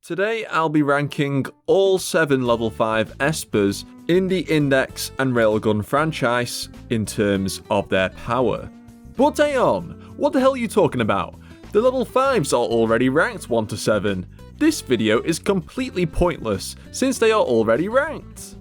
Today I'll be ranking all 7 level 5 Espers in the Index and Railgun franchise in terms of their power. But hang on, what the hell are you talking about? The level 5s are already ranked 1 to 7. This video is completely pointless since they are already ranked.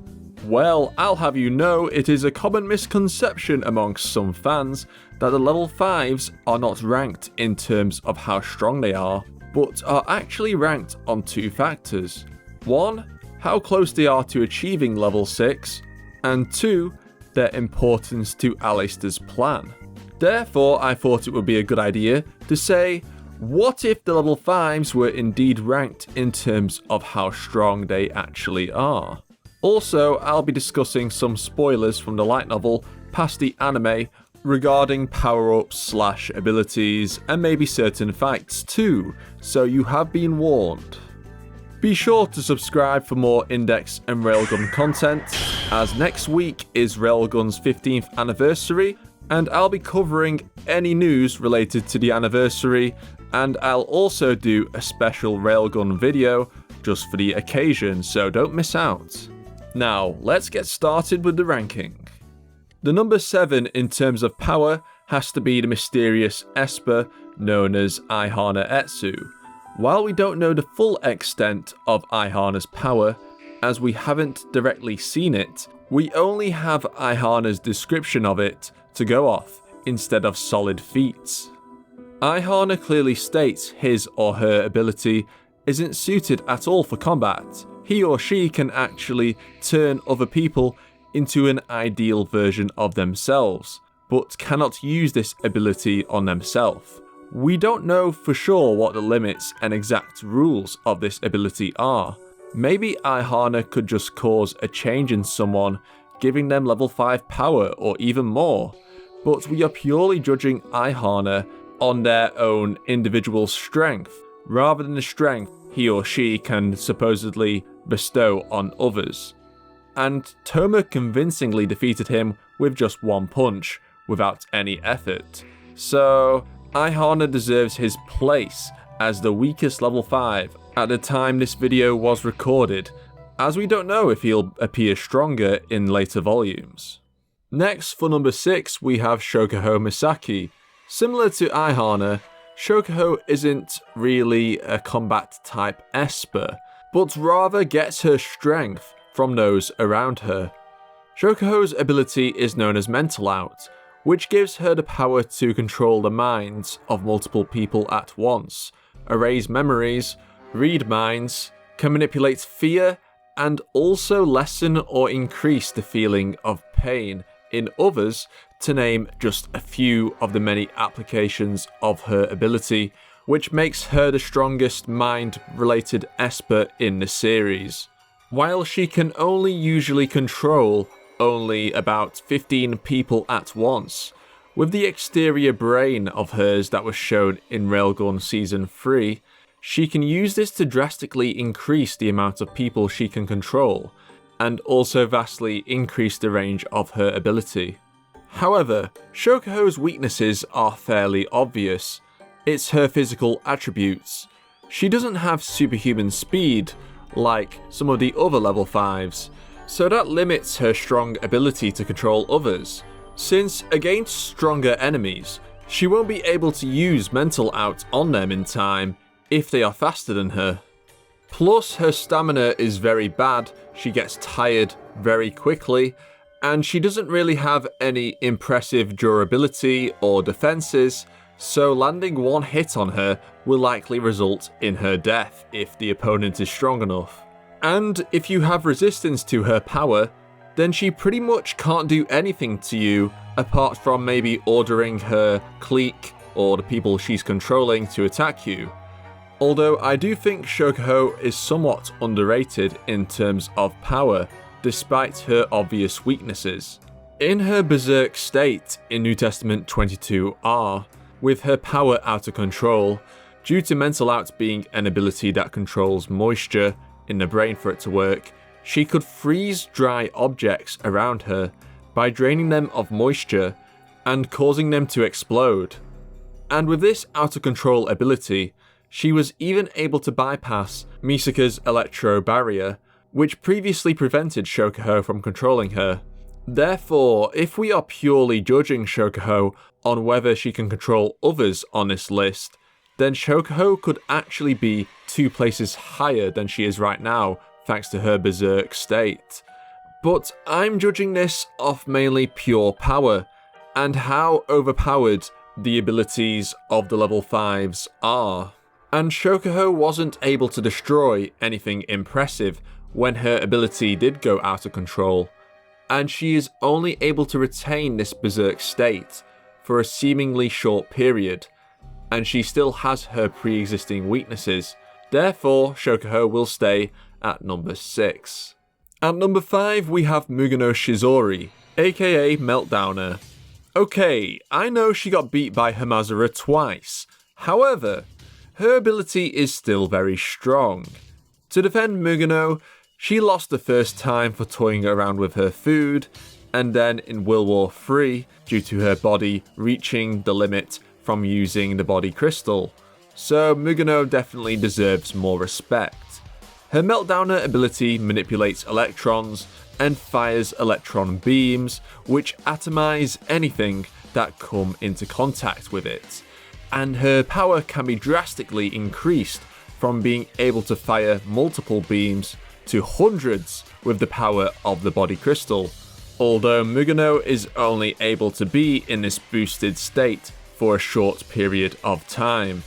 Well, I'll have you know it is a common misconception amongst some fans that the level 5s are not ranked in terms of how strong they are, but are actually ranked on 2 factors. 1, how close they are to achieving level 6, and 2, their importance to Aleister's plan. Therefore, I thought it would be a good idea to say, what if the level 5s were indeed ranked in terms of how strong they actually are? Also, I'll be discussing some spoilers from the light novel past the anime regarding power-ups / abilities and maybe certain facts too, so you have been warned. Be sure to subscribe for more Index and Railgun content, as next week is Railgun's 15th anniversary, and I'll be covering any news related to the anniversary, and I'll also do a special Railgun video just for the occasion, so don't miss out. Now, let's get started with the ranking. The number 7 in terms of power has to be the mysterious Esper known as Aihana Etsu. While we don't know the full extent of Aihana's power, as we haven't directly seen it, we only have Aihana's description of it to go off instead of solid feats. Aihana clearly states his or her ability isn't suited at all for combat. He or she can actually turn other people into an ideal version of themselves, but cannot use this ability on themselves. We don't know for sure what the limits and exact rules of this ability are. Maybe Aihana could just cause a change in someone, giving them level 5 power or even more, but we are purely judging Aihana on their own individual strength, rather than the strength he or she can supposedly bestow on others. And Toma convincingly defeated him with just 1 punch, without any effort. So, Aihana deserves his place as the weakest level 5 at the time this video was recorded, as we don't know if he'll appear stronger in later volumes. Next, for number 6, we have Shokuhou Misaki. Similar to Aihana, Shokuhou isn't really a combat type Esper, but rather gets her strength from those around her. Shokuhou's ability is known as Mental Out, which gives her the power to control the minds of multiple people at once, erase memories, read minds, can manipulate fear, and also lessen or increase the feeling of pain in others, to name just a few of the many applications of her ability, which makes her the strongest mind-related Esper in the series. While she can only usually control only about 15 people at once, with the exterior brain of hers that was shown in Railgun Season 3, she can use this to drastically increase the amount of people she can control, and also vastly increase the range of her ability. However, Shokuhou's weaknesses are fairly obvious. It's her physical attributes. She doesn't have superhuman speed, like some of the other level 5s, so that limits her strong ability to control others, since against stronger enemies, she won't be able to use Mental Out on them in time if they are faster than her. Plus, her stamina is very bad, she gets tired very quickly, and she doesn't really have any impressive durability or defenses, so landing 1 hit on her will likely result in her death if the opponent is strong enough. And if you have resistance to her power, then she pretty much can't do anything to you apart from maybe ordering her clique or the people she's controlling to attack you. Although I do think Shokuhou is somewhat underrated in terms of power, despite her obvious weaknesses. In her berserk state in New Testament 22R, with her power out of control, due to Mental Out being an ability that controls moisture in the brain for it to work, she could freeze dry objects around her by draining them of moisture and causing them to explode. And with this out of control ability, She was even able to bypass Misaka's electro barrier, which previously prevented Shokuhou from controlling her. Therefore, if we are purely judging Shokuhou on whether she can control others on this list, then Shokuhou could actually be 2 places higher than she is right now, thanks to her berserk state. But I'm judging this off mainly pure power, and how overpowered the abilities of the level 5s are. And Shokuhou wasn't able to destroy anything impressive when her ability did go out of control, and she is only able to retain this berserk state for a seemingly short period, and she still has her pre-existing weaknesses. Therefore, Shokuhou will stay at number 6. At number 5, we have Mugino Shizuri, aka Meltdowner. Okay, I know she got beat by Hamazura twice. However, her ability is still very strong. To defend Mugino, she lost the first time for toying around with her food, and then in World War III due to her body reaching the limit from using the body crystal. So Mugino definitely deserves more respect. Her Meltdowner ability manipulates electrons and fires electron beams, which atomize anything that come into contact with it. And her power can be drastically increased from being able to fire multiple beams to hundreds with the power of the body crystal, although Mugino is only able to be in this boosted state for a short period of time.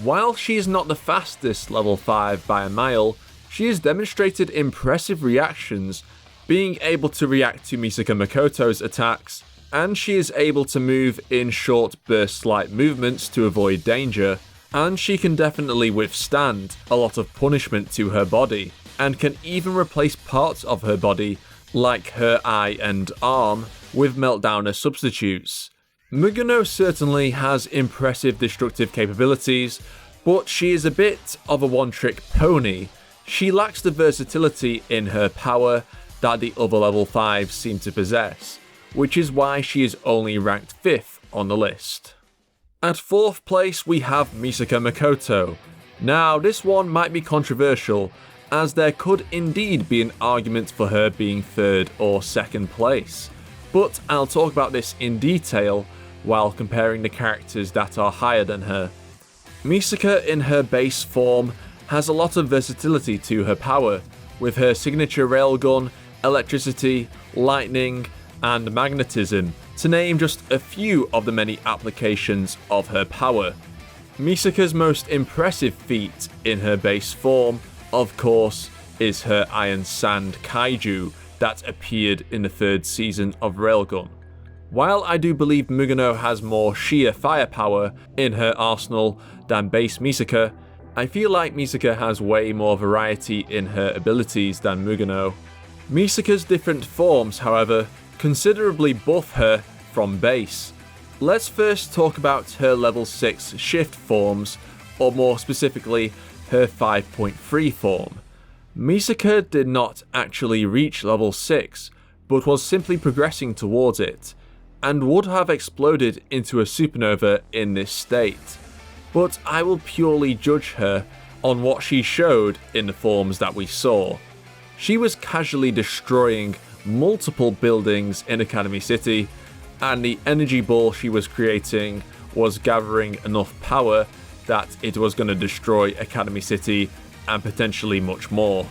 While she is not the fastest level 5 by a mile, she has demonstrated impressive reactions, being able to react to Misaka Mikoto's attacks, and she is able to move in short burst-like movements to avoid danger, and she can definitely withstand a lot of punishment to her body, and can even replace parts of her body, like her eye and arm, with Meltdowner substitutes. Mugino certainly has impressive destructive capabilities, but she is a bit of a one-trick pony. She lacks the versatility in her power that the other level 5s seem to possess, which is why she is only ranked 5th on the list. At 4th place we have Misaka Mikoto. Now this one might be controversial, as there could indeed be an argument for her being 3rd or 2nd place, but I'll talk about this in detail while comparing the characters that are higher than her. Misaka in her base form has a lot of versatility to her power, with her signature railgun, electricity, lightning, and magnetism, to name just a few of the many applications of her power. Misaka's most impressive feat in her base form, of course, is her Iron Sand Kaiju that appeared in the 3rd season of Railgun. While I do believe Mugino has more sheer firepower in her arsenal than base Misaka, I feel like Misaka has way more variety in her abilities than Mugino. Misaka's different forms, however, considerably buff her from base. Let's first talk about her level 6 shift forms, or more specifically, her 5.3 form. Misaka did not actually reach level 6, but was simply progressing towards it, and would have exploded into a supernova in this state. But I will purely judge her on what she showed in the forms that we saw. She was casually destroying multiple buildings in Academy City, and the energy ball she was creating was gathering enough power that it was going to destroy Academy City and potentially much more.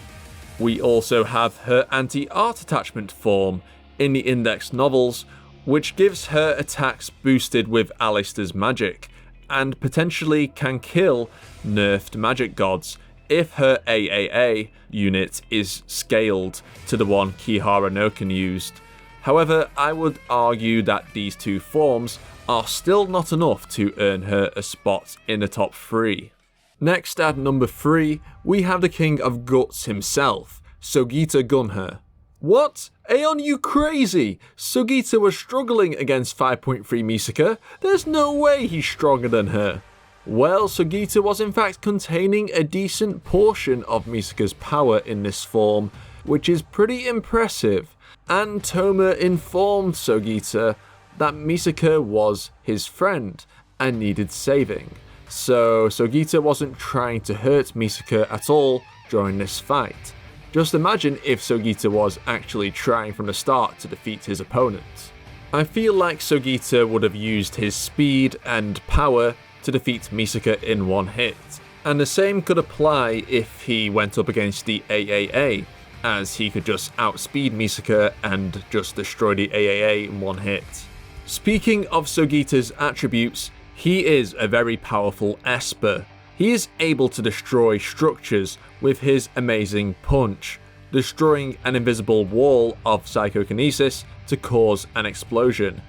We also have her anti-art attachment form in the Index novels, which gives her attacks boosted with Alistair's magic, and potentially can kill nerfed magic gods if her AAA unit is scaled to the one Kihara Noken used. However, I would argue that these two forms are still not enough to earn her a spot in the top 3. Next at number 3, we have the King of Guts himself, Sogiita Gunha. What? Aeon, you crazy! Sogiita was struggling against 5.3 Misaka. There's no way he's stronger than her. Well, Sogiita was in fact containing a decent portion of Misaka's power in this form, which is pretty impressive, and Toma informed Sogiita that Misaka was his friend and needed saving. so Sogiita wasn't trying to hurt Misaka at all during this fight. Just imagine if Sogiita was actually trying from the start to defeat his opponent. I feel like Sogiita would have used his speed and power to defeat Misaka in one hit, and the same could apply if he went up against the AAA, as he could just outspeed Misaka and just destroy the AAA in one hit. Speaking of Sogiita's attributes, he is a very powerful Esper. He is able to destroy structures with his amazing punch, destroying an invisible wall of psychokinesis to cause an explosion.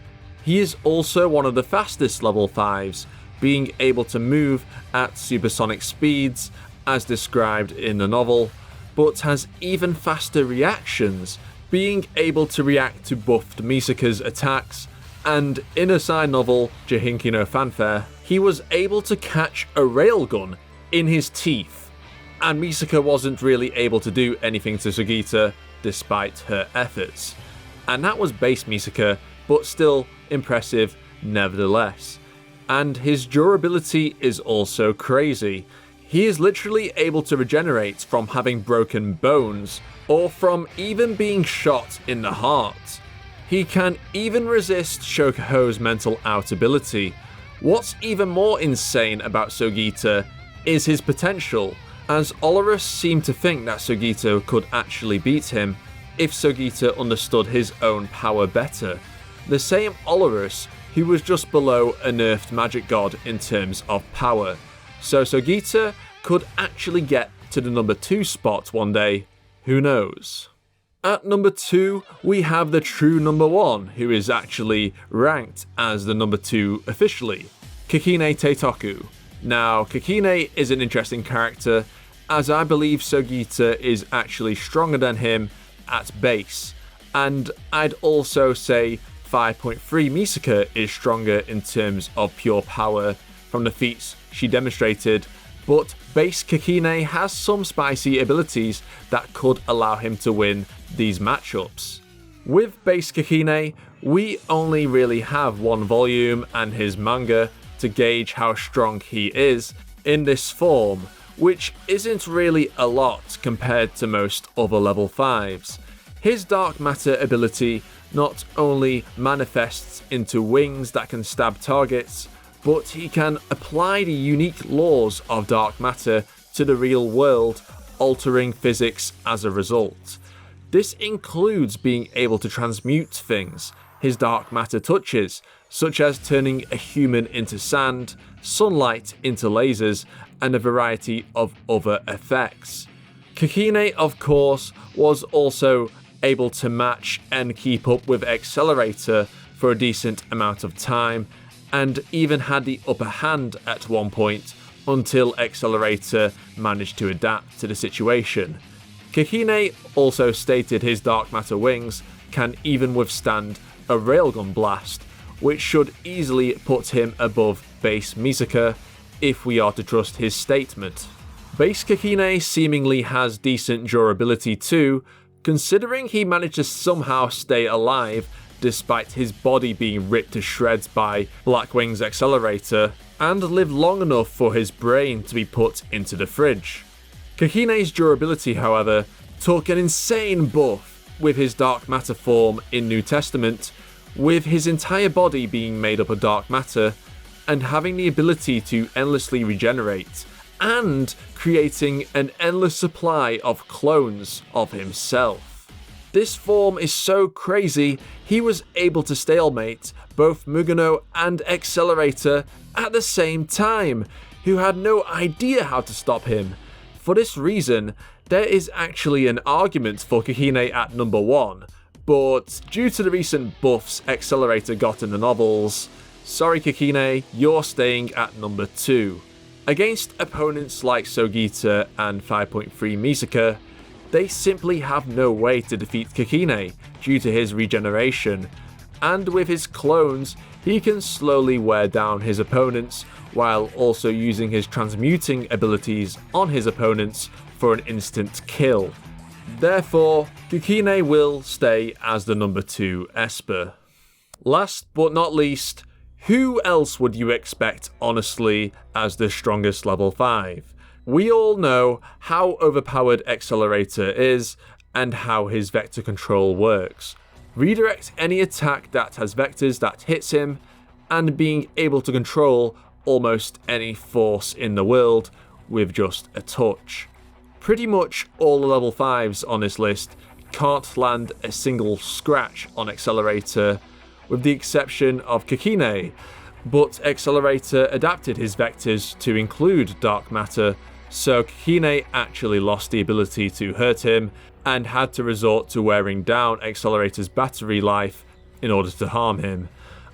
He is also one of the fastest level 5s, being able to move at supersonic speeds as described in the novel, but has even faster reactions, being able to react to buffed Misaka's attacks, and in a side novel, Jihinki no Fanfare, he was able to catch a railgun in his teeth, and Misaka wasn't really able to do anything to Sogiita despite her efforts. And that was base Misaka, but still impressive nevertheless. And his durability is also crazy. He is literally able to regenerate from having broken bones, or from even being shot in the heart. He can even resist Shokuhou's mental out ability. What's even more insane about Sogiita is his potential, as Olorus seemed to think that Sogiita could actually beat him if Sogiita understood his own power better. The same Olorus who was just below a nerfed magic god in terms of power. So Sogiita could actually get to the number 2 spot one day, who knows. At number 2, we have the true number 1, who is actually ranked as the number 2 officially, Kakine Teitoku. Now, Kakine is an interesting character, as I believe Sogiita is actually stronger than him at base, and I'd also say 5.3 Misaka is stronger in terms of pure power from the feats she demonstrated, but base Kakine has some spicy abilities that could allow him to win these matchups. With base Kakine, we only really have one volume and his manga to gauge how strong he is in this form, which isn't really a lot compared to most other level 5s. His dark matter ability not only manifests into wings that can stab targets, but he can apply the unique laws of dark matter to the real world, altering physics as a result. This includes being able to transmute things his dark matter touches, such as turning a human into sand, sunlight into lasers, and a variety of other effects. Kakine, of course, was also able to match and keep up with Accelerator for a decent amount of time, and even had the upper hand at one point until Accelerator managed to adapt to the situation. Kakine also stated his dark matter wings can even withstand a railgun blast, which should easily put him above base Misaka if we are to trust his statement. Base Kakine seemingly has decent durability too, considering he managed to somehow stay alive despite his body being ripped to shreds by Blackwing's Accelerator, and live long enough for his brain to be put into the fridge. Kakine's durability, however, took an insane buff with his dark matter form in New Testament, with his entire body being made up of dark matter, and having the ability to endlessly regenerate, and creating an endless supply of clones of himself. This form is so crazy, he was able to stalemate both Mugino and Accelerator at the same time, who had no idea how to stop him. For this reason, there is actually an argument for Kakine at number 1, but due to the recent buffs Accelerator got in the novels, sorry Kakine, you're staying at number 2. Against opponents like Sogiita and 5.3 Misaka, they simply have no way to defeat Kakine due to his regeneration, and with his clones, he can slowly wear down his opponents while also using his transmuting abilities on his opponents for an instant kill. Therefore, Kakine will stay as the number 2 Esper. Last but not least, Who else would you expect, honestly, as the strongest level 5? We all know how overpowered Accelerator is, and how his vector control works. Redirect any attack that has vectors that hits him, and being able to control almost any force in the world with just a touch. Pretty much all the level 5s on this list can't land a single scratch on Accelerator, with the exception of Kakine, but Accelerator adapted his vectors to include dark matter, so Kakine actually lost the ability to hurt him and had to resort to wearing down Accelerator's battery life in order to harm him.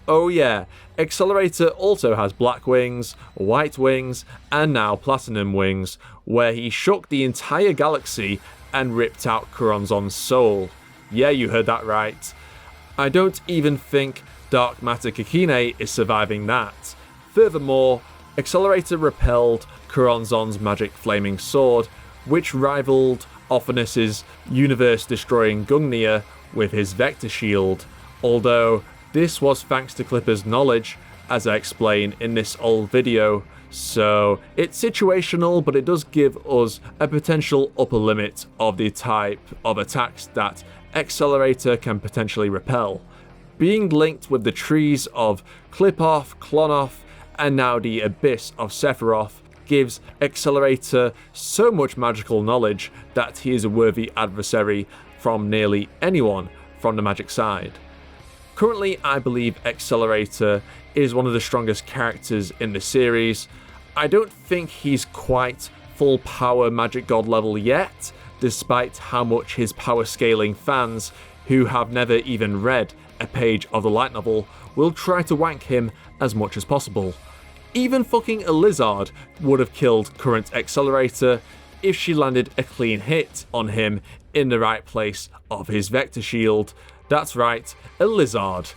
Oh yeah, Accelerator also has black wings, white wings, and now platinum wings, where he shook the entire galaxy and ripped out Kuronzon's soul. Yeah, you heard that right. I don't even think Dark Matter Kakine is surviving that. Furthermore, Accelerator repelled Kuronzon's magic flaming sword, which rivaled Ophanus's universe-destroying Gungnir with his vector shield, although this was thanks to Clipper's knowledge, as I explain in this old video, so it's situational, but it does give us a potential upper limit of the type of attacks that Accelerator can potentially repel. Being linked with the trees of Clip-Off, Clon-Off, and now the Abyss of Sephiroth gives Accelerator so much magical knowledge that he is a worthy adversary from nearly anyone from the magic side. Currently, I believe Accelerator is one of the strongest characters in the series. I don't think he's quite full power magic god level yet, despite how much his power scaling fans, who have never even read a page of the light novel, will try to wank him as much as possible. Even fucking a lizard would have killed current Accelerator if she landed a clean hit on him in the right place of his vector shield. That's right, a lizard.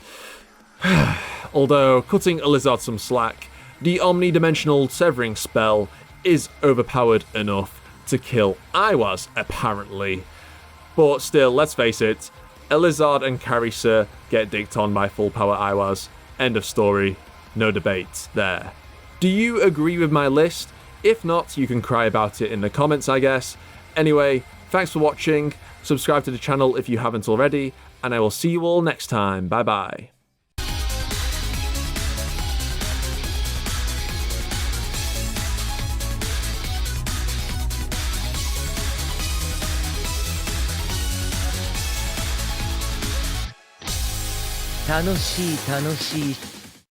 Although, cutting a lizard some slack, the omnidimensional severing spell is overpowered enough to kill Iwaz, apparently. But still, let's face it, a lizard and Carissa get dicked on by full power Iwaz. End of story. No debate there. Do you agree with my list? If not, you can cry about it in the comments, I guess. Anyway, thanks for watching, subscribe to the channel if you haven't already, and I will see you all next time. Bye bye. 楽しい